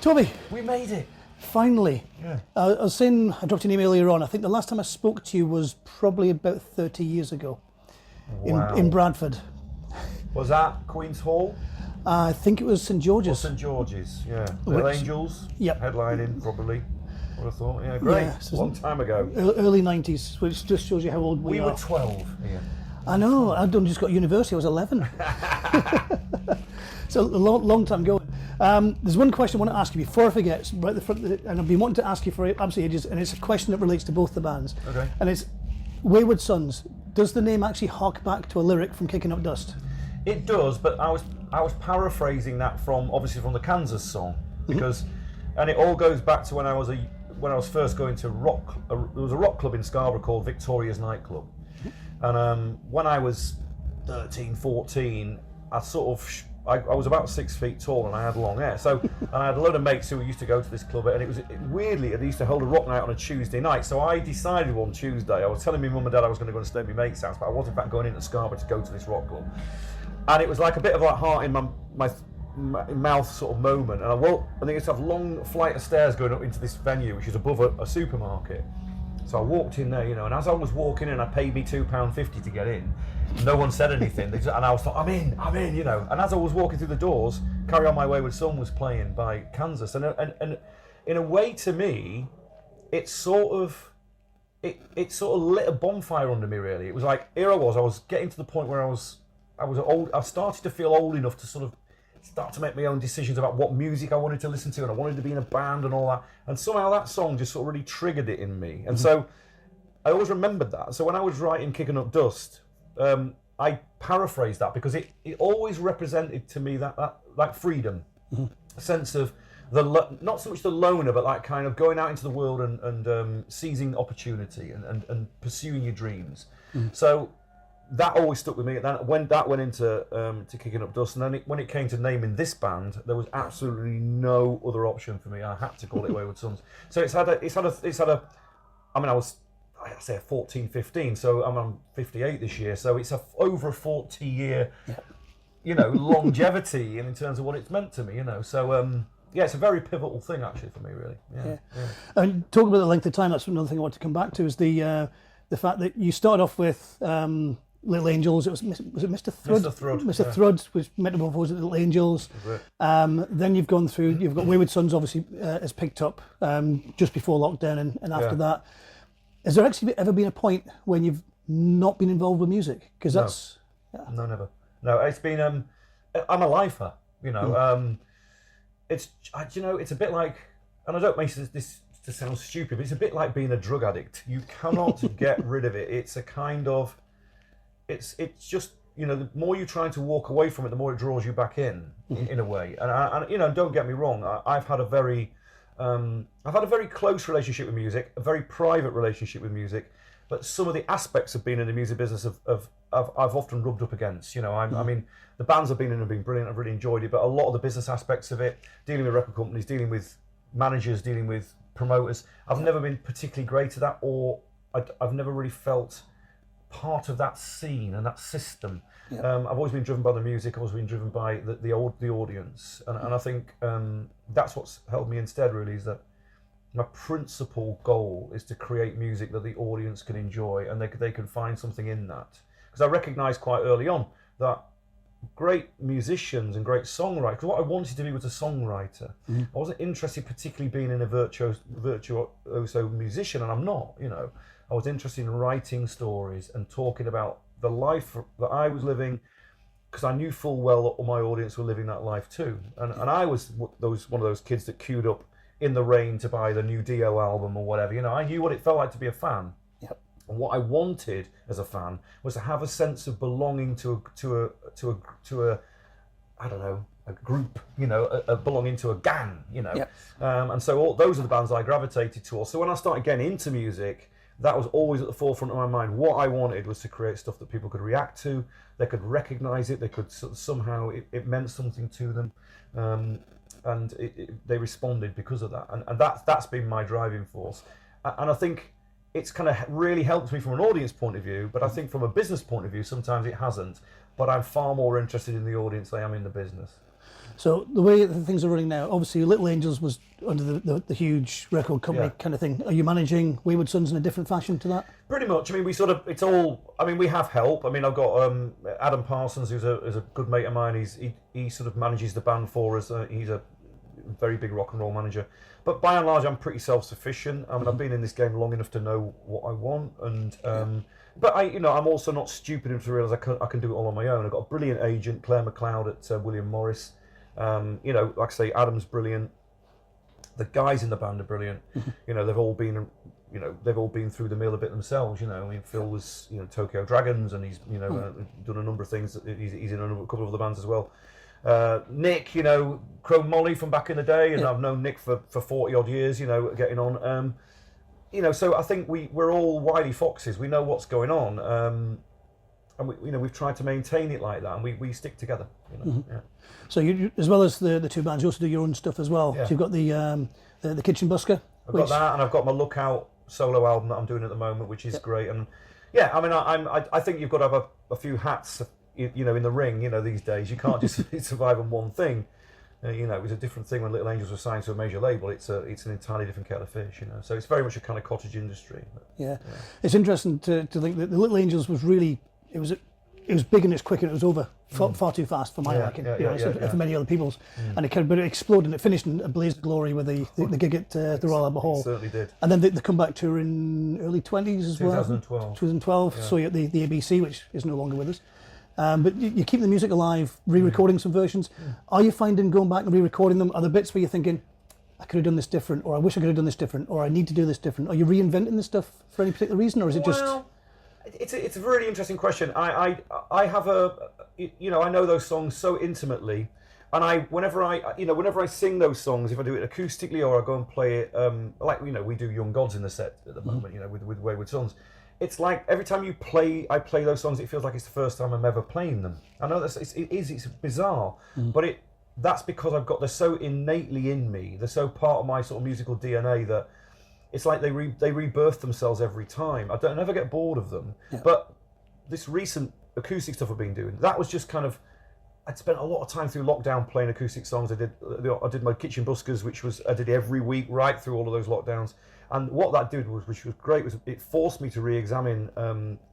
Toby, We made it. finally. Yeah. I was saying, I dropped an email earlier on. I think the last time I spoke to you was probably about 30 years ago Wow. in Bradford. Was that Queen's Hall I think it was St or George's. St George's? Yeah. Little Which- Angels. Yep. Headlining probably. What I thought. Yeah, great. Yeah, so Long time ago. Early 90s, which just shows you how old we We are. were 12. Yeah. I know, I'd done just got university, I was 11. So a long time ago. There's one question I want to ask you before I forget, it's right at the front, and I've been wanting to ask you for absolutely ages, and it's a question that relates to both the bands. Okay. And it's Wayward Sons. Does the name actually hark back to a lyric from Kicking Up Dust? It does, but I was paraphrasing that from the Kansas song because, and it all goes back to when I was first going to rock. There was a rock club in Scarborough called Victoria's Nightclub, and when I was 13, 14, I was about 6 feet tall and I had long hair. So, and I had a load of mates who used to go to this club, and weirdly, they used to hold a rock night on a Tuesday night. So I decided one Tuesday, I was telling my mum and dad I was going to go and stay at my mate's house, but I was in fact going into Scarborough to go to this rock club. And it was like a bit of like heart in my mouth sort of moment. And I think it's a long flight of stairs going up into this venue, which is above a supermarket. So I walked in there, and as I was walking in, I paid me £2.50 to get in. No one said anything, and I was like, I'm in, And as I was walking through the doors, Carry On My Wayward Son was playing by Kansas, and in a way, to me, it sort of lit a bonfire under me. Really, it was like here I was getting to the point where I was old. I started to feel old enough to sort of start to make my own decisions about what music I wanted to listen to, and I wanted to be in a band and all that. And somehow that song just sort of really triggered it in me. And so I always remembered that. So when I was writing Kicking Up Dust, I paraphrased that because it always represented to me that like freedom, a sense of not so much the loner, but like kind of going out into the world and seizing opportunity and pursuing your dreams. So that always stuck with me. And when that went into to Kicking Up Dust, and then when it came to naming this band, there was absolutely no other option for me. I had to call it Wayward Sons. So it's had a. I mean, I say 14, 15. So I'm 58 this year. So it's over a 40-year, longevity in terms of what it's meant to me. So. Yeah, it's a very pivotal thing actually for me, really. Yeah. And talking about the length of time, that's another thing I want to come back to, is the fact that you started off with Little Angels. Was it Mr. Thrud? Mr. Thrud. Mr. Thrud was Metamorphosed at Little Angels. Then you've gone through. You've got Wayward Sons, obviously, has picked up just before lockdown and after that. Has there actually ever been a point when you've not been involved with music? Because that's no, never. No, it's been. I'm a lifer, It's it's a bit like, and I don't make this to sound stupid, but it's a bit like being a drug addict. You cannot get rid of it. It's a kind of, it's just, the more you try to walk away from it, the more it draws you back in a way. And don't get me wrong, I've had a very close relationship with music, a very private relationship with music, but some of the aspects of being in the music business I've often rubbed up against. I mean, the bands I've been in have been brilliant. I've really enjoyed it, but a lot of the business aspects of it, dealing with record companies, dealing with managers, dealing with promoters, I've never been particularly great at that, or I've never really felt part of that scene and that system. I've always been driven by the music. I've always been driven by the audience, and I think that's what's held me instead. Really, is that my principal goal is to create music that the audience can enjoy, and they can find something in that. Because I recognised quite early on that great musicians and great songwriters, because what I wanted to be was a songwriter. I wasn't interested particularly being in a virtuoso musician, and I'm not, I was interested in writing stories and talking about the life that I was living, because I knew full well that my audience were living that life too. And I was one of those kids that queued up in the rain to buy the new Dio album or whatever. I knew what it felt like to be a fan. And what I wanted as a fan was to have a sense of belonging to a I don't know, a group, a belonging to a gang, and so those are the bands I gravitated towards. So when I started getting into music, that was always at the forefront of my mind. What I wanted was to create stuff that people could react to, they could recognise it, they could somehow, it meant something to them, and they responded because of that. And that's been my driving force. And I think it's kind of really helped me from an audience point of view, but I think from a business point of view, sometimes it hasn't. But I'm far more interested in the audience than I am in the business. So the way that things are running now, obviously Little Angels was under the huge record company kind of thing. Are you managing Wayward Sons in a different fashion to that? Pretty much. I mean, it's all. I mean, we have help. I mean, I've got Adam Parsons, who's a good mate of mine. He sort of manages the band for us. He's a very big rock and roll manager. But by and large, I'm pretty self-sufficient. I mean, I've been in this game long enough to know what I want, and but I'm also not stupid enough to realise I can do it all on my own. I've got a brilliant agent, Claire McLeod at William Morris. Like I say, Adam's brilliant. The guys in the band are brilliant. They've all been through the mill a bit themselves. I mean, Phil was Tokyo Dragons, and he's done a number of things. He's in a couple of other bands as well. Nick, Chrome Molly from back in the day, and I've known Nick for 40 odd years. Getting on. So I think we're all wily foxes. We know what's going on. And we've tried to maintain it like that, and we stick together. So you, as well as the two bands, you also do your own stuff as well. Yeah. So you've got the Kitchen Busker. I've got that, and I've got my Lookout solo album that I'm doing at the moment, which is great. And I mean, I think you've got to have a few hats, in the ring. These days you can't just survive on one thing. It was a different thing when Little Angels were signed to a major label. It's an entirely different kettle of fish. So it's very much a kind of cottage industry. Yeah. It's interesting to think that the Little Angels was really. It was big and it's quick and it was over far too fast for my liking, for many other people's. And it exploded and it finished in a blaze of glory with the gig at the Royal Albert Hall. It certainly did. And then the comeback tour in early 20s as 2012. well. 2012. So you're at the ABC, which is no longer with us. But you keep the music alive, re-recording some versions. Are you finding going back and re-recording them? Are there bits where you're thinking, I could have done this different, or I wish I could have done this different, or I need to do this different? Are you reinventing this stuff for any particular reason, or is it just... It's a really interesting question. I have I know those songs so intimately, and whenever I sing those songs, if I do it acoustically or I go and play it, we do Young Gods in the set at the moment, with Wayward Sons. It's like every time I play those songs, it feels like it's the first time I'm ever playing them. I know it's bizarre, but that's because they're so innately in me. They're so part of my sort of musical DNA that. It's like they rebirth themselves every time. I never get bored of them. Yeah. But this recent acoustic stuff I've been doing, that was just kind of. I'd spent a lot of time through lockdown playing acoustic songs. I did my Kitchen Buskers, I did every week right through all of those lockdowns. And what that did which was great, was it forced me to re-examine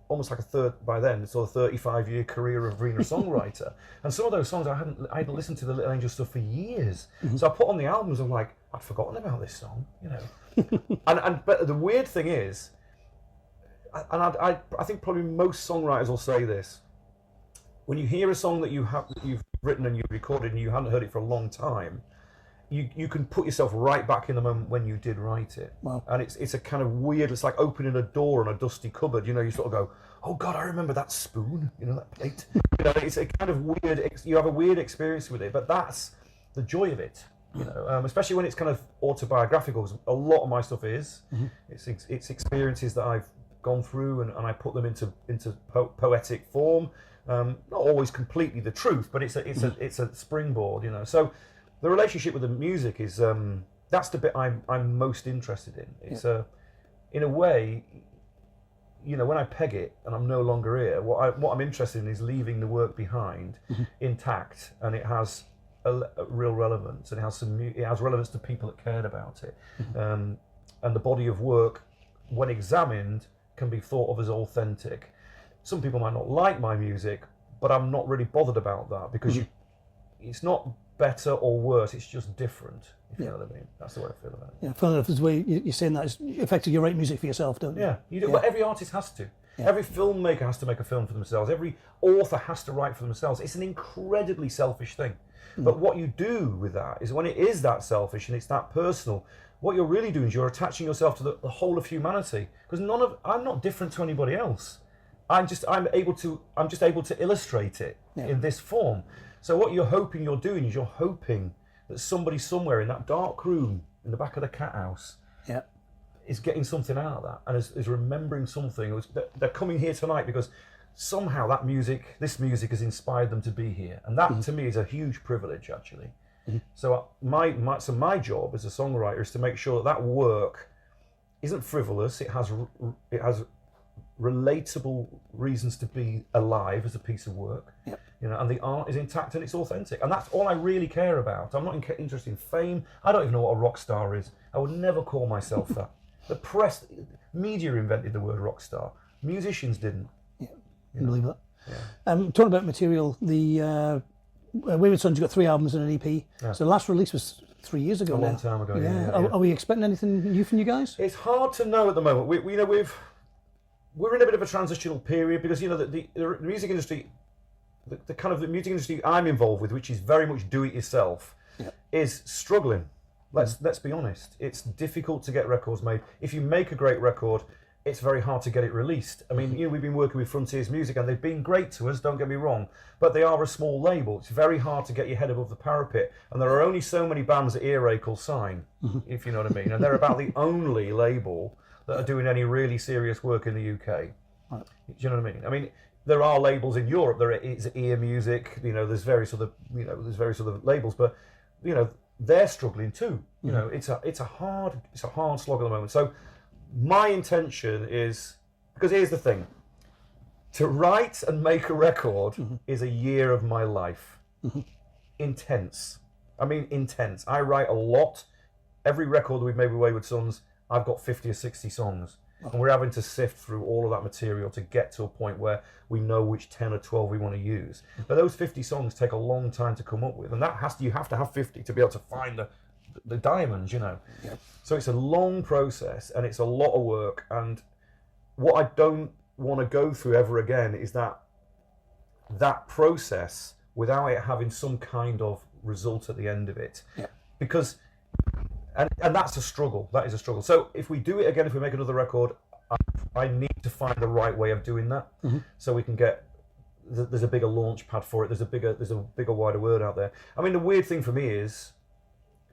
almost like a 35-year career of being a songwriter. And some of those songs I hadn't listened to the Little Angel stuff for years. So I put on the albums. I'm like, I'd forgotten about this song, but the weird thing is, and I think probably most songwriters will say this, when you hear a song that you've written and you've recorded and you haven't heard it for a long time, you can put yourself right back in the moment when you did write it. Wow. And it's a kind of weird, it's like opening a door on a dusty cupboard, you sort of go, oh God, I remember that spoon, that plate. It's a kind of weird, you have a weird experience with it, but that's the joy of it. Especially when it's kind of autobiographical, because a lot of my stuff is. It's experiences that I've gone through, and I put them into poetic form. Not always completely the truth, but it's a springboard, So the relationship with the music is that's the bit I'm most interested in. It's in a way, when I peg it and I'm no longer here, what I'm interested in is leaving the work behind intact, and it has a real relevance, and it has relevance to people that cared about it, and the body of work, when examined, can be thought of as authentic. Some people might not like my music, but I'm not really bothered about that, because it's not better or worse, it's just different, if you know what I mean. That's the way I feel about it. Yeah, funny enough, the way you're saying that is effectively you write music for yourself, don't you? Yeah, you do. Well, every artist has to. Yeah. Every filmmaker has to make a film for themselves. Every author has to write for themselves. It's an incredibly selfish thing. But what you do with that is, when it is that selfish and it's that personal, what you're really doing is you're attaching yourself to the whole of humanity. Because I'm not different to anybody else. I'm just able to illustrate it in this form. So what you're doing is you're hoping that somebody somewhere in that dark room in the back of the Cathouse is getting something out of that, and is remembering something. They're coming here tonight because somehow this music has inspired them to be here, and that to me is a huge privilege, actually. So my job as a songwriter is to make sure that work isn't frivolous. It has relatable reasons to be alive as a piece of work. Yep. You know, and the art is intact and it's authentic, and that's all I really care about. I'm not interested in fame. I don't even know what a rock star is. I would never call myself that. The press, media invented the word rock star. Musicians didn't. Yeah, I believe that. Yeah. Talking about material, the Wayward Sons, you got 3 albums and an EP. Yeah. So the last release was 3 years ago. A long time ago. Yeah. Are we expecting anything new from you guys? It's hard to know at the moment. We're in a bit of a transitional period because the music industry, the kind of the music industry I'm involved with, which is very much do it yourself, is struggling. Let's be honest. It's difficult to get records made. If you make a great record, it's very hard to get it released. I mean, we've been working with Frontiers Music and they've been great to us, don't get me wrong, but they are a small label. It's very hard to get your head above the parapet, and there are only so many bands that Earache will sign, if you know what I mean, and they're about the only label that are doing any really serious work in the UK. Right. Do you know what I mean? I mean, there are labels in Europe. There is Ear Music. There's various other labels, but they're struggling too. It's a hard slog at the moment. So my intention is, because here's the thing, to write and make a record is a year of my life. Intense. I mean, intense. I write a lot. Every record that we've made with Wayward Sons, I've got 50 or 60 songs, and we're having to sift through all of that material to get to a point where we know which 10 or 12 we want to use. But those 50 songs take a long time to come up with, and you have to have 50 to be able to find the diamonds, Yep. So it's a long process, and it's a lot of work, and what I don't want to go through ever again is that process without it having some kind of result at the end of it. Yep. Because And that's a struggle. That is a struggle. So if we do it again, if we make another record, I need to find the right way of doing that, so we can get. There's a bigger launch pad for it. There's a bigger, wider word out there. I mean, the weird thing for me is,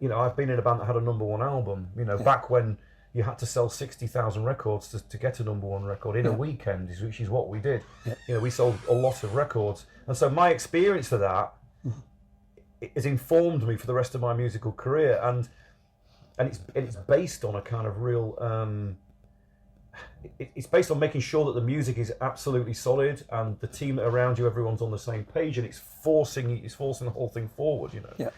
I've been in a band that had a #1 album. Back when you had to sell 60,000 records to get a #1 record in a weekend, which is what we did. Yeah. We sold a lot of records, and so my experience of that has informed me for the rest of my musical career, and it's based on a kind of real. It's based on making sure that the music is absolutely solid, and the team around you, everyone's on the same page, and it's forcing the whole thing forward. Yeah.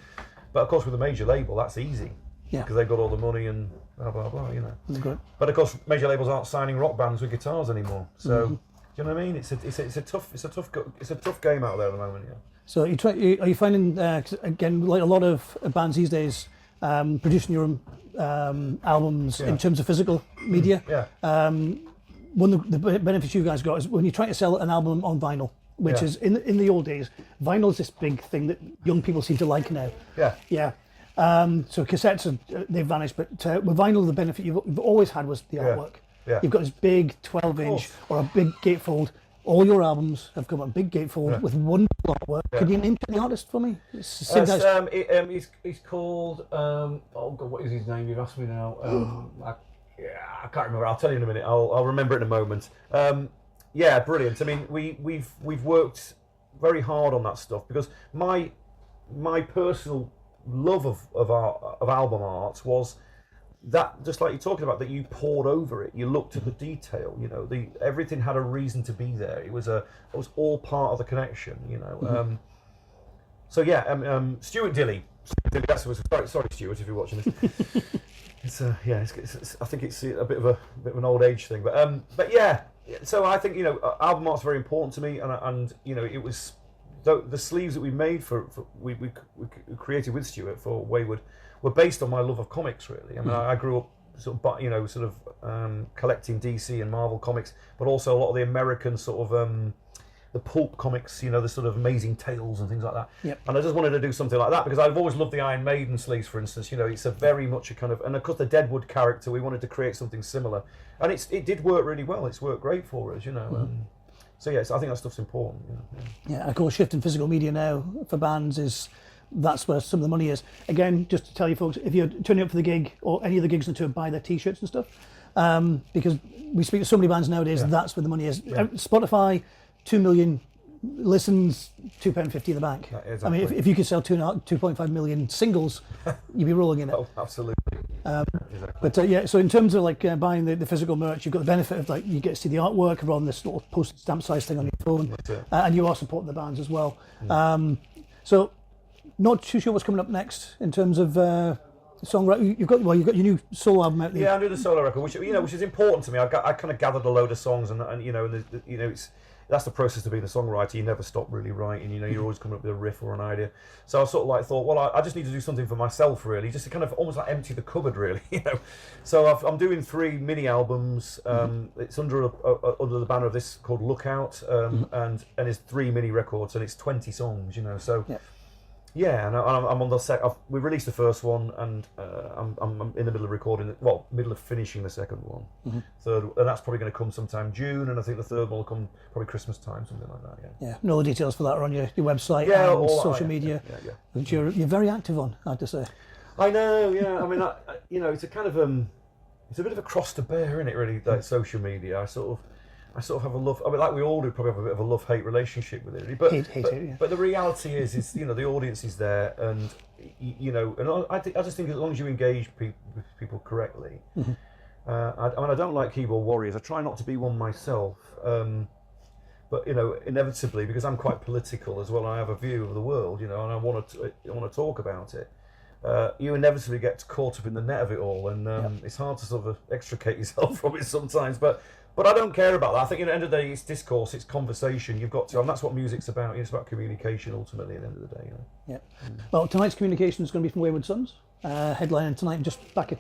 But of course, with a major label, that's easy. Yeah. Because they've got all the money and blah blah blah. That's great. But of course, major labels aren't signing rock bands with guitars anymore. So, do you know what I mean? It's a tough game out there at the moment. Yeah. So are you finding again, like a lot of bands these days, producing your own albums in terms of physical media? Yeah. One of the benefits you guys got is when you're trying to sell an album on vinyl, which is in the old days, vinyl is this big thing that young people seem to like now. Yeah. Yeah. So cassettes they've vanished, but with vinyl, the benefit you've always had was the artwork. Yeah. You've got this big 12-inch or a big gatefold. All your albums have come on big gatefold with wonderful artwork. Yeah. Could you name the artist for me? He's called. Oh God, what is his name? You've asked me now. I can't remember. I'll tell you in a minute. I'll remember it in a moment. Yeah, brilliant. I mean, we've worked very hard on that stuff because my personal love of album art was that, just like you're talking about, that you poured over it, you looked at the detail, everything had a reason to be there. It was all part of the connection, So yeah, Stuart Dilley. That's sorry, Stuart, if you're watching this. I think it's a bit of an old age thing, but yeah. So I think album art's very important to me, and it was the sleeves that we made we created with Stuart for Wayward were based on my love of comics, really. I mean, I grew up collecting DC and Marvel comics, but also a lot of the American sort of the pulp comics, the sort of Amazing Tales and things like that. Yep. And I just wanted to do something like that because I've always loved the Iron Maiden sleeves, for instance. It's a very much a kind of, and of course the Deadwood character, we wanted to create something similar, and it did work really well. It's worked great for us, So yes, I think that stuff's important. Yeah, and of course, shifting physical media now for bands that's where some of the money is. Again, just to tell you folks, if you're turning up for the gig or any of the gigs on tour, buy their T-shirts and stuff, because we speak to so many bands nowadays. That's where the money is. Spotify, 2 million listens, £2.50 in the bank. Exactly. I mean, if you could sell 2.5 million singles, you'd be rolling in it. Oh, absolutely. Exactly. But yeah, so in terms of like buying the physical merch, you've got the benefit of like you get to see the artwork rather than this little postage stamp size thing on your phone, That's it. and you are supporting the bands as well. So not too sure what's coming up next in terms of songwriting. You've got your new solo album out there. Yeah, I'm doing the solo record, which is important to me. I kind of gathered a load of songs, and that's the process of being a songwriter. You never stop really writing. You're always coming up with a riff or an idea. So I sort of like thought, well, I just need to do something for myself, really, just to kind of almost like empty the cupboard, really. So I'm doing 3 mini albums. It's under the banner of this called Lookout, and it's 3 mini records, and it's 20 songs. So. Yeah. Yeah, and I'm on the we released the first one, and I'm in the middle of middle of finishing the second one. Third, and that's probably going to come sometime June, and I think the third one will come probably Christmas time, something like that. Yeah. Yeah. And all the details for that are on your website Yeah, and all that, social media, Yeah. which you're very active on, I have to say. I know. Yeah. I mean, it's a kind of it's a bit of a cross to bear, isn't it? Really, like social media. I sort of have a love. I mean, like we all do, probably have a bit of a love-hate relationship with it. But Hate it, yeah. But the reality is the audience is there, and and I just think as long as you engage people correctly. I mean, I don't like keyboard warriors. I try not to be one myself. But inevitably, because I'm quite political as well, I have a view of the world. And I want to talk about it. You inevitably get caught up in the net of it all, and it's hard to sort of extricate yourself from it sometimes. But I don't care about that. I think at the end of the day, it's discourse, it's conversation. You've got to, and that's what music's about. It's about communication ultimately at the end of the day. Yeah. Well, tonight's communication is going to be from Wayward Sons. Headlining tonight, just back at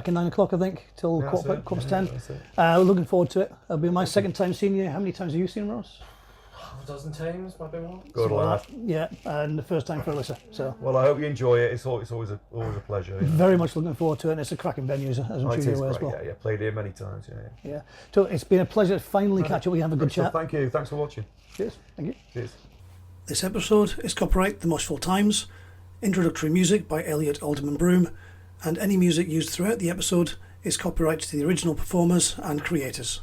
9 o'clock, I think, till quarter past 10. We're looking forward to it. It'll be my second time seeing you. How many times have you seen Ross? Half a dozen times, maybe more. Good lad. Yeah, and the first time for Alyssa. So. Well, I hope you enjoy it. It's always a pleasure. Very much looking forward to it, and it's a cracking venue, as I'm sure you're aware as well. Yeah, played here many times. Yeah. So it's been a pleasure to finally catch up with you and have a good chat. Thank you. Thanks for watching. Cheers. Thank you. Cheers. This episode is copyright The Moshful Times, introductory music by Elliot Alderman Broom, and any music used throughout the episode is copyright to the original performers and creators.